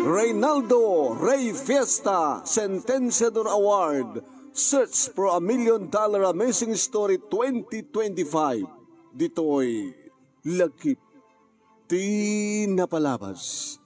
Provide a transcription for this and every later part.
Reynaldo Rey Fiesta Sentenciador Award, Search for a $1 Million Amazing Story 2025. Dito'y Lakip Di Napalabas.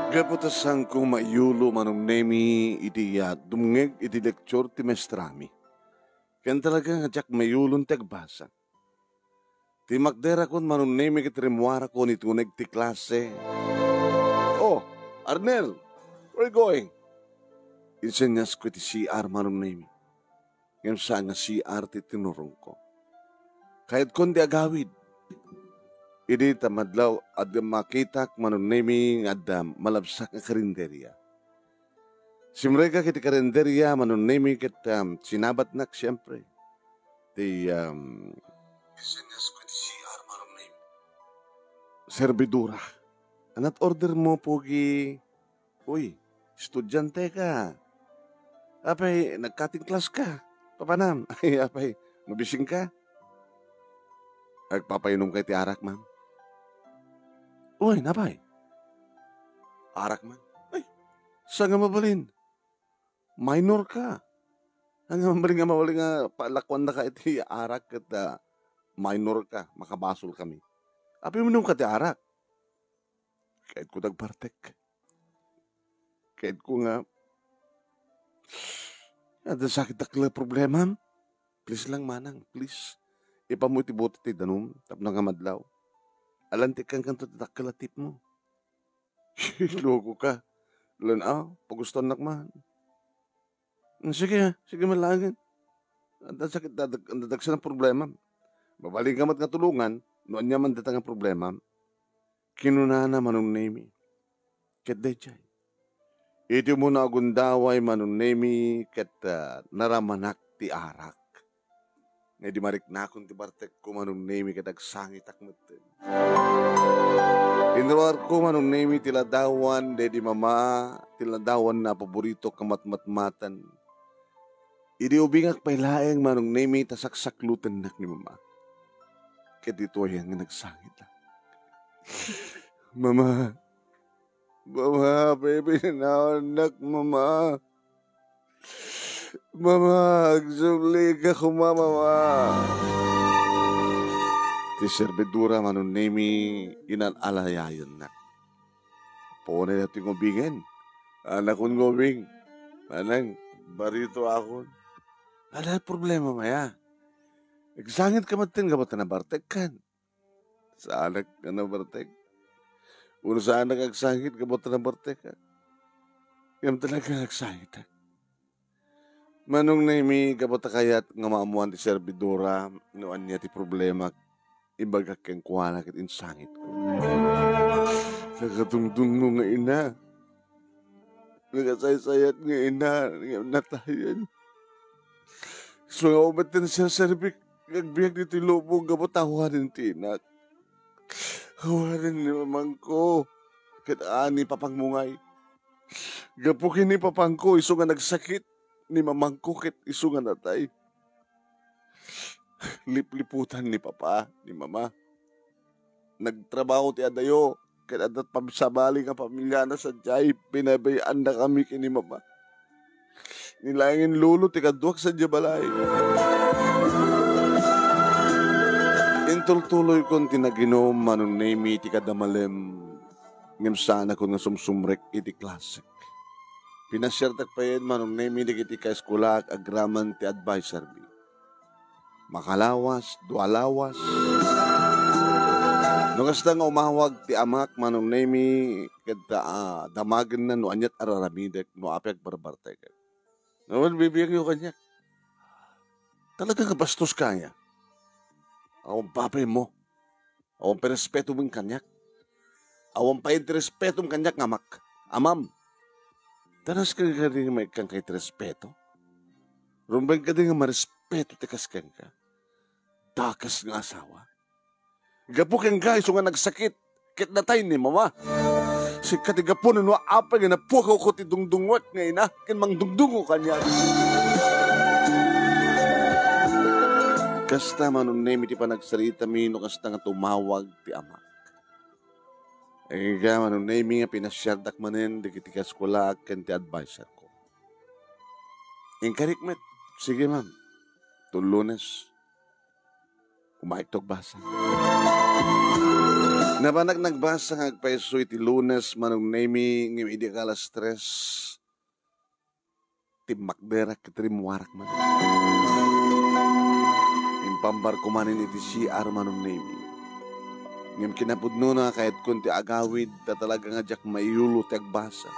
Gaputasan kong maiyulo manong nemi iti dumngeg iti lecture ti mestrami. Kan talaga nga jak mayulon ti agbasa. Ti magdera kon manong nemi iti remuara ko ni tuneg ti klase. Oh, Arnel, where you going? Insenyas ko ti CR manong nemi. Ngayon saan nga CR ti tinurong ko. Kahit kon di agawid. Idi tamadlaw at makitak manunemi nga malabsak nga karinderya. Simrega kiti karinderya manunemi kit sinabat nak siyempre. Isenyas ko ti CR manunemi. Servidura. Anat order mo pogi. Uy, estudyante ka. Apay, nagkating class ka. Papanam. Ay, apay, mabising ka. Agpapainom kay ti arak, ma'am. Uy, napay. Arak man. Ay, saan nga mabalin? Minor ka. Ang mabalin nga mabalin nga palakwan na ka iti arak at minor ka. Makabasol kami. Api mo ka ti arak. Kahit ko nagpartek. Kahit ko nga ada sakit akla problema. Please lang manang, please. Ipamu iti bote ti danum. Tap na nga madlaw. Alantik kang kanto tatakkalatip mo. Loko ka. Lanaw, pagustan nakman. Sige malangin. Ang sakit, ang dadagsa ng problema. Babaling ka mat nga tulungan, noon niya man datang ang problema, kinunana manong nemi. Ket dechay. Iti mo na agundaway manong nemi, ket naramanak ti arak. Nga di marik na akong tibartek ko manong nemi kadagsangit akmatin. Inuar ko manong nemi tiladawan, di mama, tiladawan na paborito kamatmatmatan. Idi ubingak pailaeng manong nemi tasaksaklutan nak ni mama. Kaya dito ay ang nagsangit lang. Mama, baby na anak, mama. Mama, agsulig ako, mama. Ti servidura manong nemi inalalayayon na. Paunay natin ngubingin. Anak kong ngubing. Manang, barito ako. Ala, problema maya. Nagsangit ka matin ka ba nabartek kan? Sa anak ka nabartek. Uno sa anak agsangit ka ba nabartek kan? Yung talaga nagsangit ka. Manong nemi kabata kayat nga maamuan ti servidora noan niya ti problema ibaga keng kuwana kit insangit ko. Nakatungtung mo nga ina. Nakasaysayat nga ina. Natayan. So nga umatin siya serbik kagbiyag dito lubong kabatawanin ti inak. Hawanin ni mamang ko. Kitaan ni papangmungay. Gapukin ni papang ko iso nga nagsakit. Ni mamang kukit iso nga natay. Lipliputan ni papa, ni mama. Nagtrabaho ti adayo, kaya adat pabisabali nga pamilya na sa jay, pinabayaan na kami kini mama. Nilangin lulo ti kaduak sa jabalay. Intultuloy kon tinaginom manong nemi ti kadamalem, ngem sana kon nga sumsumrek iti klasik. Pinasyertak pa yun manong nemi di kiti ka eskulak agraman ti advisor bi. Makalawas, dualawas. Nung hasta nga umawag ti amak manong nemi kada damagan na no anyat araramidek no apek barbartek. Naman bibiyang yung kanya. Talagang kabastos kanya. Awang papay mo. Awang perespeto mong kanyak. Awang painterespeto mong kanyak ngamak. Amam. Tanas ka nga rin may kang kay respeto. Rumbang ka din nga marespeto tikas kang ka. Dakas nga asawa. Gapukin ka iso nga nagsakit. Kit na tayo ni mama. Si katigapunan wa apa nga napukaw ko ti dungdungwat nga ina. Kin mang dungdungo kanya. Kasta manunemi ti panagsalita mi no kasta nga tumawag ti ama. Ay nga manunemi nga pinasyardak manen di kiti kaskula ken ti advisor ko. Inkarikmet, sige ma'am, Lunes, kumaiktok basa. Nabanag nagbasa nga agpaiso iti Lunes manunemi ng idi kalas 3 ti makderak iti rimuwarak man. Impambar ko manin iti CR manunemi. Ngem kinapudno na kahit kunti agawid ta talaga nga jak mayulo ti agbasa.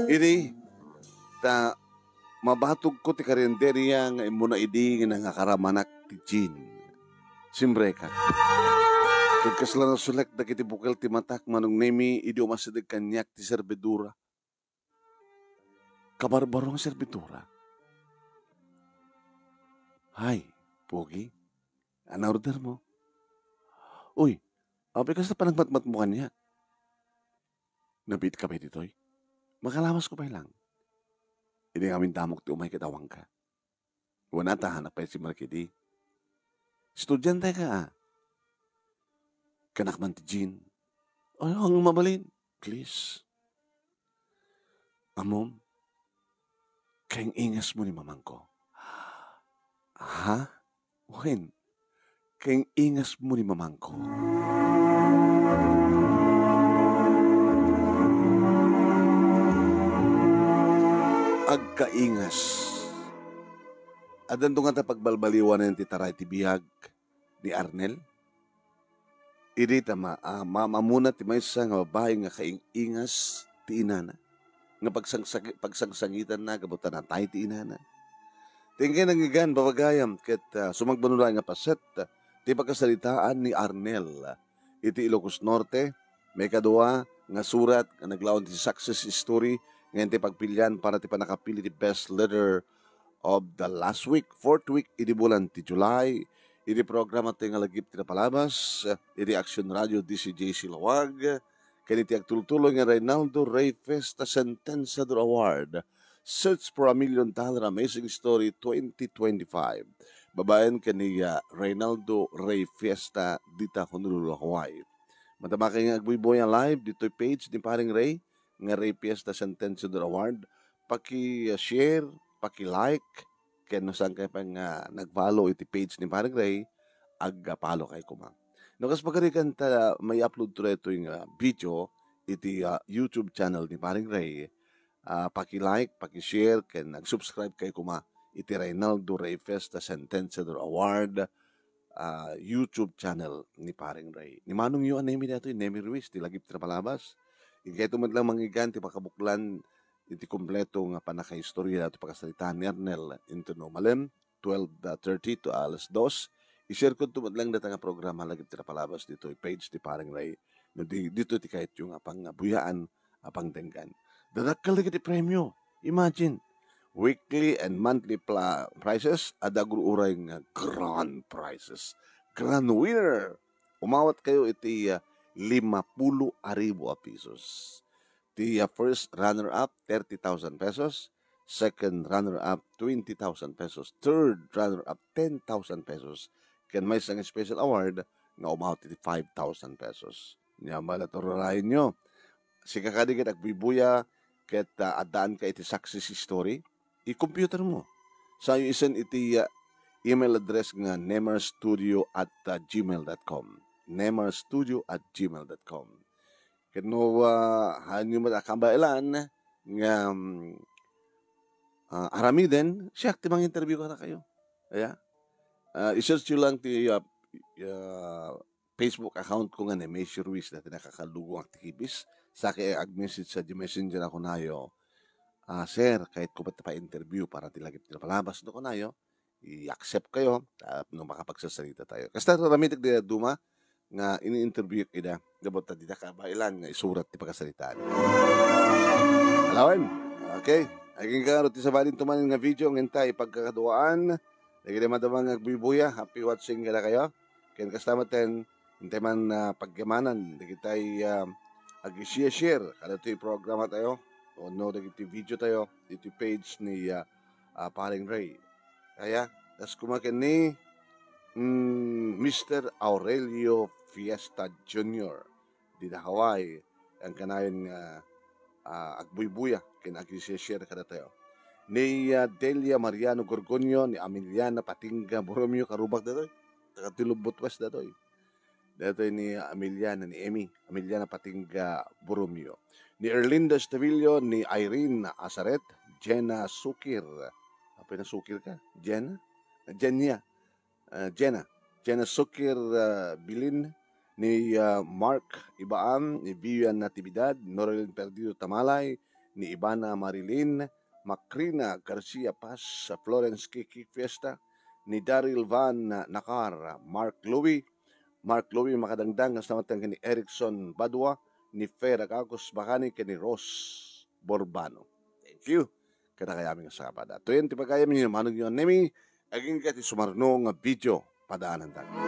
Iti ta mabatog ko ti karinderya nga imuna idi nga karamanak ti Jean. Simbre ka. Kagkasla na sulek da kiti bukal ti matak manunemi idi umasidig kanyak ti serbidura. Kabarbarong serbidura. Hay, Pogi, ano order mo? Uy, apikas na panagmatmat mo kanya. Nabit ka ba dito'y? Makalamas ko pa lang. Hindi kami damok ti umay katawang ka. Wana tahanap pa si Markidi. Estudyante ka Kanak man ti Jean. Ay, ang mabalin. Please. Amom, kayang ingas mo ni mamang ko. Ha? Wen, kayang ingas mo ni mamang ko. Agkaingas. Adan nga ta pagbalbaliwan ng titaray ti bihag ni Arnel. Idi ta mamuna ti maysa nga babae nga kaingas ti inana. Nga pagsangsangitan na gabutan na tayo ti inana. Tingin ang igan babagayam ket sumagbanulay nga paset ti pagkasalitaan ni Arnel iti Ilocos Norte may kadua nga surat nga naglaon ti success story ngayon ti pagpilyan para ti panakapili ti best letter of the last week, 4th week iti bulan ti July. Iti programa ti nga lagip ti napalabas iti Action Radio DCJ Silawag ken iti agtultuloy nga Reynaldo Rey Festa Sentenciador Award. Search for $1 Million Amazing Story 2025. Babaen kaniya Reynaldo Rey Fiesta dita Honolulu, Hawaii. Matama kayo nga agbuiboy ang live dito'y page ni Paring Ray nga Rey Fiesta Sentenciador Award. Paki-share, paki-like, kaya saan kayo pang nag-follow iti page ni Paring Ray, ag-follow kayo kumang. Nakas pagkarikan ta may upload to ito yung video iti YouTube channel ni Paring Ray. Paki-like, paki-share, ken nag-subscribe kay kuma iti Reynaldo Rey Festa Sentenciador Award YouTube channel ni Paring Ray. Ni manong yu anemi nato Nemi Ruiz ti lagip ti palabas. Ikay tumad lang mangigan ti pakabuklan iti kompleto nga panakaistorya at pakasalitaan ni Arnel into no malem 12:30 to 2:00. I-share ko tumad lang data nga programa lagip ti palabas dito page ti Paring Ray. Dito ti kahit yung apang buyaan apang tenggan. Dadakal ti premyo. Imagine, weekly and monthly prices, adaguro uray nga grand prizes. Grand winner. Umawat kayo iti 50,000 pesos. The first runner-up, 30,000 pesos. Second runner-up, 20,000 pesos. Third runner-up, 10,000 pesos. Ken may isang special award nga umawat iti 5,000 pesos. Nya malatururahin nyo. Si kakadigit agbibuya ket adaan ka iti success story, i-computer mo. Sa iyo isen iti email address nga nemarstudio@gmail.com. nemarstudio@gmail.com. Kano hanyo matakambailan nga aramiden, siya ti mga interview ka na kayo. Kaya, i-search nyo lang ti Facebook account ko nga ni Messi Ruiz na tinakakalugong aktikibis. Sa kaya ag-message sa messenger ako nayo, sir, kahit ko ba't pa-interview para tilagip nila palabas no ko nayo, i-accept kayo, no makapagsasalita tayo. Kasi ramitig di duma, nga ini-interview ida, gabot na di na kabailan, nga isurat ti pagkasalitaan. Alawan, okay. Aging karot ti sabalin tumanin nga video, ngintay pagkakaduaan, lagi naman damang agbibuya, happy watching ka na kayo. Kaya kasamaten, hintay man pagyamanan, lagi tayo, ag-share kada ito yung programa tayo o no, ito video tayo dito page ni Paring Ray. Kaya Das kumakin ni Mr. Aurelio Fiesta Jr. di na Hawaii ang kanayon nga agbuybuya kinag-share kada tayo. Ni Delia Mariano Gorgonio, ni Amiliana Patinga Borromeo karubak datoy. Taga Tilubot West datoy. Datoy ni Amiliana, ni Amiliana Patinga Borromeo. Ni Erlinda Estavillo, ni Irene Asaret, Jenna Sukir. Apa na Sukir ka? Jenna? Jenna Sukir Bilin, ni Mark Ibaan, ni Vivian Natividad, Norelin Perdido Tamalay, ni Ibana Marilyn, Macrina Garcia Paz, Florence Kiki Fiesta, ni Daryl Van Nakar, Mark Louie makadangdang sa matang ni Erickson Badua, ni Fer Agagos Bakani, ni Ross Borbano. Thank you. Kada kaya aming sapada. Tuyen, ti pagkaya minyo manong yun. Nemi, aging kati sumarno nga video padaanan tayo.